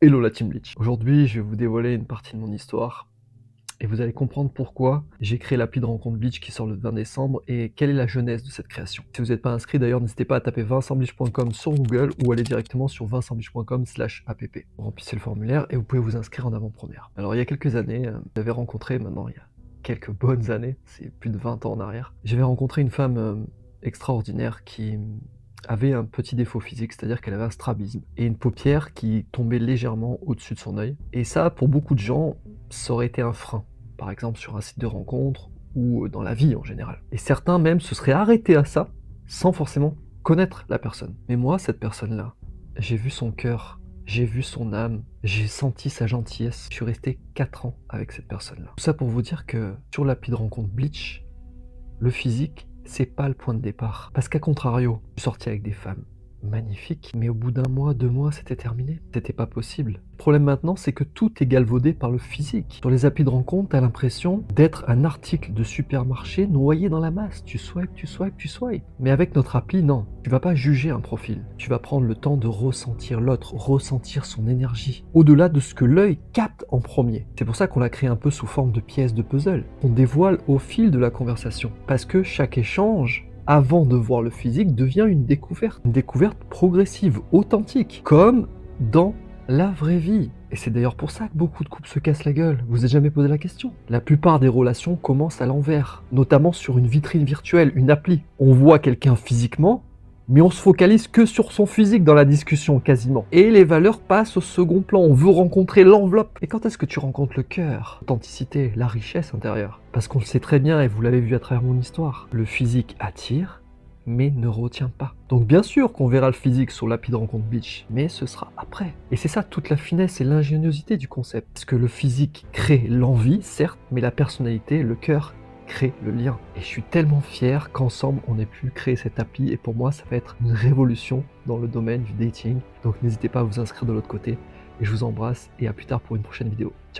Hello la Team Bleach. Aujourd'hui, je vais vous dévoiler une partie de mon histoire et vous allez comprendre pourquoi j'ai créé l'appli de rencontre Bleach qui sort le 20 décembre et quelle est la genèse de cette création. Si vous n'êtes pas inscrit d'ailleurs, n'hésitez pas à taper vincentbleach.com sur Google ou aller directement sur vincentbleach.com/app. Remplissez le formulaire et vous pouvez vous inscrire en avant-première. Alors il y a quelques années, j'avais rencontré, maintenant il y a quelques bonnes années, c'est plus de 20 ans en arrière, j'avais rencontré une femme extraordinaire qui avait un petit défaut physique, c'est-à-dire qu'elle avait un strabisme et une paupière qui tombait légèrement au-dessus de son œil. Et ça, pour beaucoup de gens, ça aurait été un frein, par exemple sur un site de rencontre ou dans la vie en général. Et certains même se seraient arrêtés à ça sans forcément connaître la personne. Mais moi, cette personne-là, j'ai vu son cœur, j'ai vu son âme, j'ai senti sa gentillesse. Je suis resté 4 ans avec cette personne-là. Tout ça pour vous dire que sur l'appli de rencontre Bleach, le physique, c'est pas le point de départ. Parce qu'à contrario, je suis sorti avec des femmes magnifiques, mais au bout d'un mois, 2 mois, c'était terminé. C'était pas possible. Le problème maintenant, c'est que tout est galvaudé par le physique. Sur les applis de rencontre, t'as l'impression d'être un article de supermarché noyé dans la masse. Tu swipes, tu swipes, tu swipes. Mais avec notre appli, non. Tu vas pas juger un profil. Tu vas prendre le temps de ressentir l'autre, ressentir son énergie, au-delà de ce que l'œil capte en premier. C'est pour ça qu'on l'a créé un peu sous forme de pièces de puzzle. On dévoile au fil de la conversation. Parce que chaque échange, avant de voir le physique, devient une découverte progressive, authentique, comme dans la vraie vie. Et c'est d'ailleurs pour ça que beaucoup de couples se cassent la gueule. Vous êtes jamais posé la question? La plupart des relations commencent à l'envers, notamment sur une vitrine virtuelle, une appli. On voit quelqu'un physiquement, mais on se focalise que sur son physique dans la discussion, quasiment. Et les valeurs passent au second plan, on veut rencontrer l'enveloppe. Et quand est-ce que tu rencontres le cœur, l'authenticité, la richesse intérieure? Parce qu'on le sait très bien, et vous l'avez vu à travers mon histoire, le physique attire, mais ne retient pas. Donc bien sûr qu'on verra le physique sur l'appli de rencontre Bleach, mais ce sera après. Et c'est ça toute la finesse et l'ingéniosité du concept. Parce que le physique crée l'envie, certes, mais la personnalité, le cœur, crée le lien. Et je suis tellement fier qu'ensemble on ait pu créer cette appli et pour moi ça va être une révolution dans le domaine du dating. Donc n'hésitez pas à vous inscrire de l'autre côté et je vous embrasse et à plus tard pour une prochaine vidéo. Ciao.